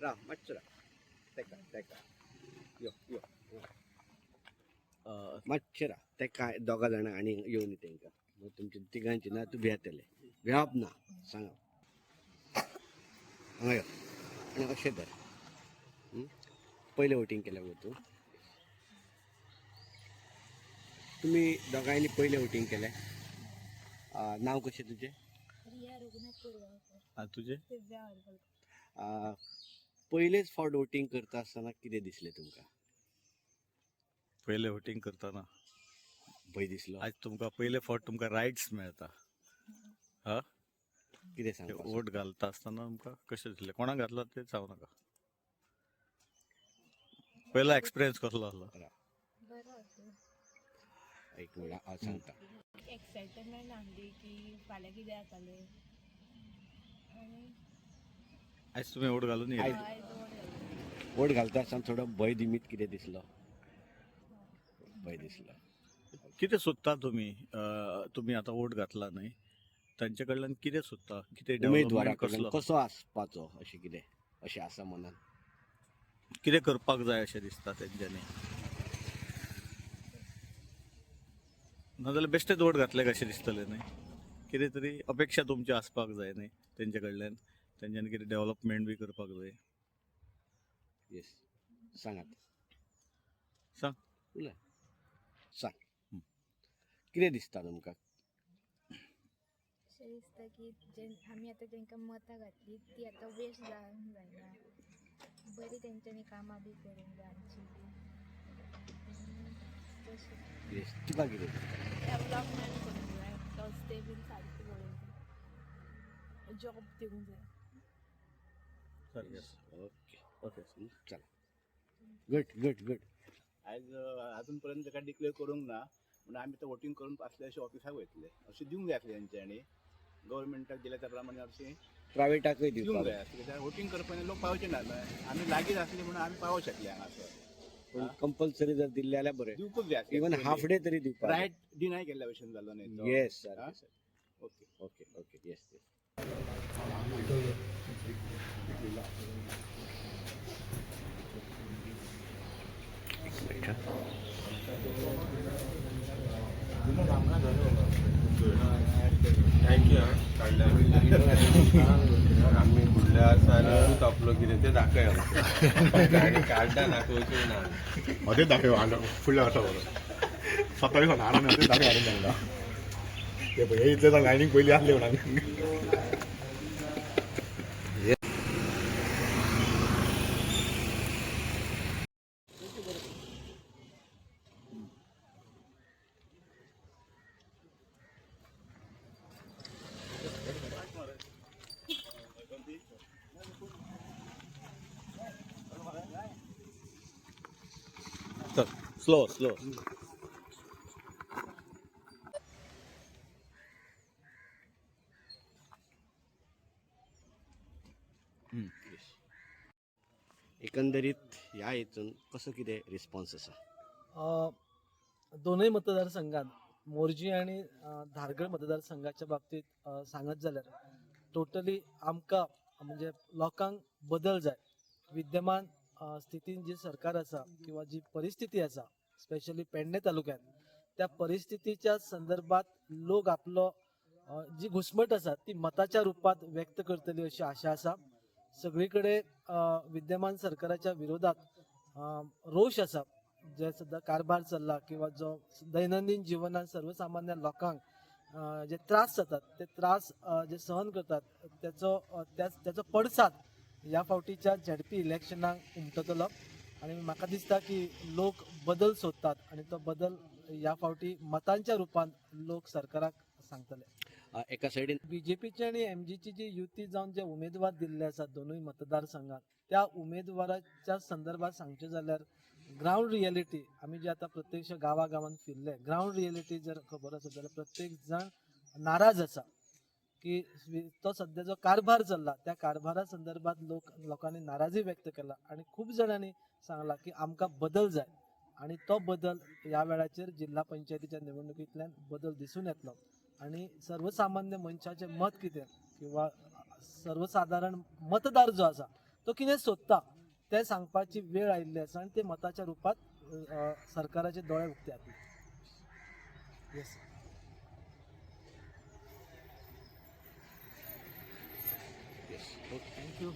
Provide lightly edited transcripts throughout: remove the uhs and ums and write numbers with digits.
राव मातसो राव तेका तेका यो यो मातशें राव तेका दोगा जाणां आनी येवन तेंकां तुमच्या तिगांची ना तूं भियेतले भियाप ना सांगा हांगा यो आनी अशें धर पयलें वोटींग केलें गो तूं तुमी दोगांयनी पयलें वोटींग केलें नांव कशें तुजें रिया रघुनाथ कोरगांवकर तुजें दिव्या हरवळकर पयलेच फावट वोटींग करता आसतना कितें दिसलें तुमकां पयलें वोटींग करतना भंय दिसलो आज तुमकां पयले फावट तुमकां रायट्स मेळटा हा कितें सांगता वोट घालता आसतना तुमकां कशें दिसलें कोणाक घातला तें सांगू नाका पयलो एक्सपिरियन्स कसलो आसलो बरो होतो एक मिनट हांव सांगता एक्साइटमेंट आसली की फाल्यां कितें जातलें आनी आज तुमी वोट घालून येयले आयज वोट घालता वोट घालता आसतना थोडो भंय दिमीत कितें दिसलो भंय दिसलो कितें सोदता तुमी तुमी आतां वोट घातला न्हय तांचे कडल्यान कितें सोदता कितें उमेदवारा डेव्हलपमेंट कडल्यान कसलो कसो आसपाचो अशें कितें अशें आसा मनान कितें करपाक जाय अशें दिसता तेंच्यांनी नाजाल्यार बेश्टेच वोट घातले कशें दिसतलें न्हय कितें तरी अपेक्षा तुमची आसपाक जाय न्हय तेंचे कडल्यान तेंच्यांनी कितें डेव्हलपमेंट बी करपाक जाय येस सांगात सांग उलय सांग कितें दिसता तुमकां अशें दिसता की आमी आतां तांकां मतां घातली ती आतां वेस्ट जावंक जायना बरी तेंच्यांनी कामां बी करूंक जाय आमची तशें येस तुका कितें दिसता डेवलपमेंट करूंक जाय रस्ते बीन सारके करूंक जाय जॉब दिवंक जाय सारकें ओके ओके चला गुड गुड गुड आज अजून पर्यंत काय डिक्लेअर करूंक ना म्हणून आम्ही तर वोटिंग करून असले अशें ऑफिसाक वयतले अशें दिवंक जाय आसलें तेंच्यांनी गव्हर्मेंटाक दिल्या त्या प्रमाणे अशें प्रायवेटाकय दिवंक दिवपाक जाय आसलें कित्याक वोटिंग करपाक लोक पावचे ना आमी लागींच आसली म्हणून आमी पावोंक शकले हांगासर पूण कंपल्सरी जर दिल्ले जाल्यार बरें दिवंकूच जाय आसलें इवन हाफ डे तरी दिवपाक रायट डिनाय केल्ल्या भशेन जालो न्हय तो. येस हा? Sir okay okay okay yes yes आम्ही फुडल्या वर्सांत आपलो कितें तें दाखय आनी कार्डां दाखोवची ना 어디 다녀요? 안 풀려가서 사다리가 나라는 어디 다녀 안 된다. 얘 뭐, 얘 세상 라이닝 보일리 한대요, 나는. चल स्लो स्लो एकंदरीत ह्या हेतून कसो कितें रिस्पॉन्स आसा दोनूय मतदारसंघात मोरजी आणि धारगळ मतदारसंघाच्या बाबतीत सांगत जाल्यार टोटली आमकां म्हणजे लोकांक बदल जाय विद्यमान स्थितीन जी सरकार आसा किंवा जी परिस्थिती आसा स्पेशली पेडणे तालुक्यात त्या परिस्थितीच्या संदर्भात लोक आपलो जी घुसमट आसा ती मताच्या रूपात व्यक्त करतली अशी आशा आसा सगळीकडे विद्यमान सरकाराच्या विरोधात रोष आसा जे सध्या कारभार चल्ला किंवा जो दैनंदिन जीवनात सर्वसामान्य लोकांक जे त्रास जातात ते त्रास जे सहन करतात त्याचो पडसाद ह्या फावटीच्या झेडपी इलेक्शनाक उमटतलो आणि म्हाका दिसता की लोक बदल सोदतात आणि तो बदल ह्या फावटी मतांच्या रूपान लोक सरकाराक सांगतले एका सायडीन बीजेपीची आणि एमजीची जी युती जावन जे उमेदवार दिल्ले आसात दोनूय मतदारसंघात त्या उमेदवाराच्या संदर्भात सांगचे जाल्यार ग्राउंड रियलिटी आम्ही जे आता प्रत्यक्ष गावागावांत फिरले ग्राउंड रियलिटी जर खबर आसा जाल्यार प्रत्येक जण नाराज आसा की तो सध्या जो कारभार चल्ला त्या कारभारा संदर्भात लोकांनी नाराजी व्यक्त केला आणि खूप जणांनी सांगला की आमकां बदल जाय आणि तो बदल ह्या वेळाचेर जिल्हा पंचायतीच्या निवडणुकींतल्यान बदल दिसून येतलो आणि सर्वसामान्य मनशाचे मत कितें किंवा सर्वसाधारण मतदार जो आसा तो कितें सोदता तें सांगपाची वेळ आयिल्ली आसा आनी ते मताच्या रुपात सरकाराचे दोळे उक्ते जातले. येस. थँक्यू.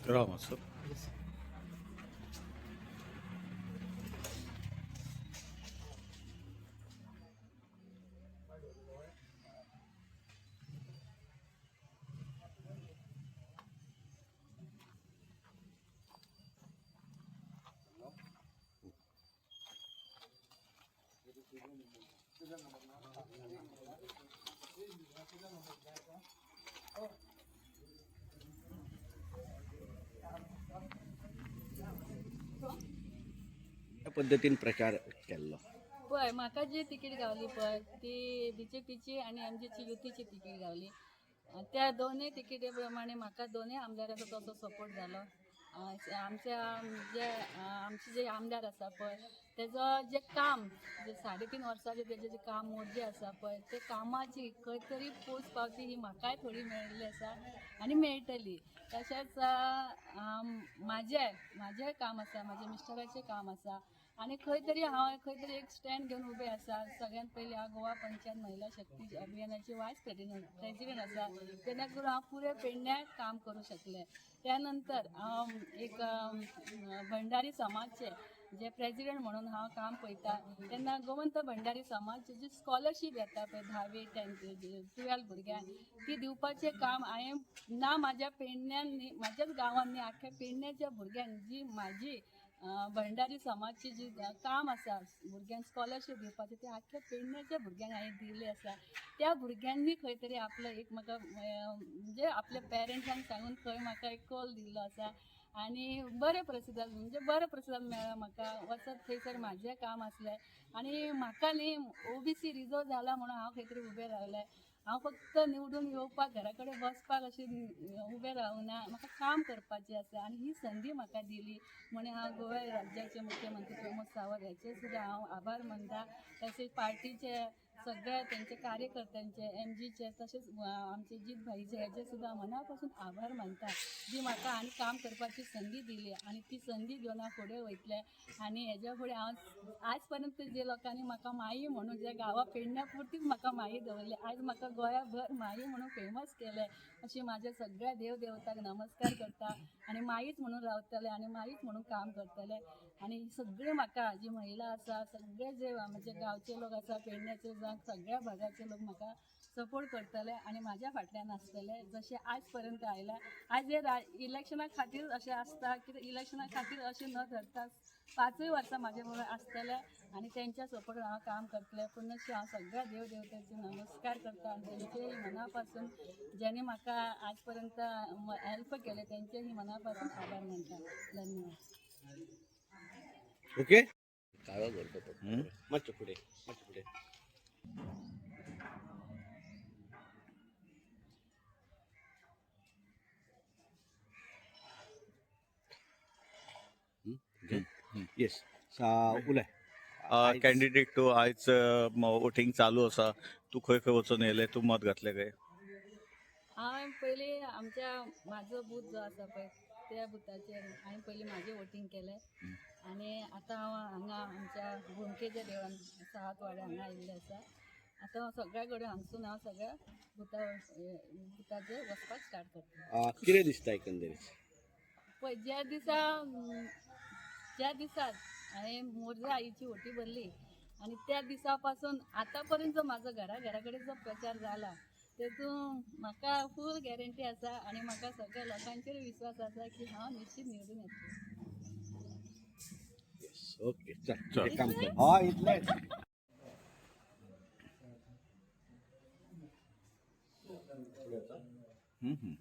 राम सर. त्या पद्धतीन प्रचार केल्लो. पळय म्हाका जी तिकीट गावली पळय ती BJPची आनी MJची युतीची तिकीट गावली. त्या दोनूय तिकिटी प्रमाणे म्हाका दोनूय आमदारांचो तसो सपोर्ट जालो. आमचे जे आमदार आसा पळय तेजो जे काम जे 3.5 वर्सांचे तेजे जे काम मोर्जे आसा पळय ते कामाची खंय तरी पोच पावती ही म्हाकाय थोडी मेळिल्ली आसा आनी मेळटली. तशेंच म्हाजें काम आसा, म्हाज्या मिस्टराचें काम आसा आनी खंय तरी एक स्टँड घेवन उबें आसा. सगळ्यांत पयलीं हांव गोवा पंचायत महिला शक्ती अभियानाची वायस प्रेसिडेंट आसा. जेन्ना करून हांव पुरे पेडण्याक काम करूं शकलें. त्या नंतर हांव एक भंडारी समाजचे जे प्रेसिडेंट म्हणून हांव काम पळयता तेन्ना गोवंत भंडारी समाज जी स्कॉलरशीप येता पळय 10वी 12 भुरग्यांक ती दिवपाचें काम हांवें ना म्हाज्या पेडण्यान म्हाज्याच गांवांत न्ही आख्ख्या पेडण्याच्या भुरग्यांक जी म्हाजी भंडारी समाजची जी काम आसा भुरग्यांक स्कॉलरशीप दिवपाचें ते आख्ख्या पेडण्याच्या भुरग्यांक हांवें दिल्लें आसा. त्या भुरग्यांनी खंय तरी आपलो एक म्हाका म्हणजे आपल्या पेरंट्सांक सांगून खंय म्हाका एक कॉल दिल्लो आसा आनी बरें प्रतिसाद मेळ्ळो म्हाका. वचत थंयसर म्हाजें काम आसलें आनी म्हाका न्ही OBC रिजर्व जाला म्हणून हांव खंय तरी उबें रावलें. हांव फक्त निवडून येवपाक घरा कडेन बसपाक अशें उबें रावना. म्हाका काम करपाचें आसा आनी ही संदी म्हाका दिली म्हणून हांव गोवा राज्याचे मुख्यमंत्री प्रमोद सावंत हेचे सुद्दां हांव आभार मानता. तशेंच पार्टीचे सगळ्या तेंचे कार्यकर्त्यांचे MGचे तशेंच आमचे जीत भाईचे हेचे सुद्दां मना पासून आभार मानता जी म्हाका आनी काम करपाची संदी दिली आनी ती संदी घेवन हांव फुडें वयतलें. आनी हेज्या फुडें हांव आज पर्यंत जे लोकांनी म्हाका माई म्हणून जे गांवा पेडण्या पुरतीच म्हाका माई दवरली आयज म्हाका गोंयाभर माई म्हणून फेमस केलें अशी म्हाज्या सगळ्या देव देवतांक नमस्कार करता आनी माईच म्हणून रावतलें आनी माईच म्हणून काम करतलें. आनी सगळे म्हाका जी महिला आसा सगळे जे म्हणजे गांवचे लोक आसा पेडण्याचे जावं सगळ्या भागाचे लोक म्हाका सपोर्ट करतले आनी म्हाज्या फाटल्यान आसतले जशें आज पर्यंत आयला. आज हे इलेक्शना खातीर अशें आसता की इलेक्शना खातीर अशें न धरता 5 वर्सां म्हाजे बरोबर आसतले आनी तेंच्या सपोर्टान हांव काम करतलें. पुनश्च हांव सगळ्या देव देवतेचे नमस्कार करता आनी तेंचेय मना पासून जेणे म्हाका आज पर्यंत हेल्प केले तेंचेय मना पासून आभार मानता. धन्यवाद. ओके काळो करतो तो मातशें फुडें मातशें फुडें. येस उलय. कॅन्डिडेट तूं आयज वोटींग चालू आसा, तूं खंय खंय वचून येयलें, तूं मत घातलें काय? हांवें पयलीं आमच्या म्हाजो बूथ जो आसा पळय त्या बुथाचेर हांवें पयलीं म्हाजें वोटींग केलें आनी आतां हांव हांगा आमच्या भोमकेच्या देवळान सावथ वाड्या हांगा आयिल्लें आसा. आतां सगळ्या कडेन हांगसून हांव सगळ्या बुथाचेर वचपाक स्टार्ट करता. कितें दिसता एकंदरीत? पळय ज्या दिसाक हांवें मोरजा आईची वोटी भरली आनी त्या दिसा पासून आतां पर्यंत जो म्हाजो घरा कडेन जो प्रचार जाला तेतून म्हाका फूल गॅरंटी आसा आनी म्हाका सगळ्या लोकांचेर विश्वास आसा की हांव निश्चित निवडून येतलें. ओके चल एक काम कर. हय इतलेंच. हम्म.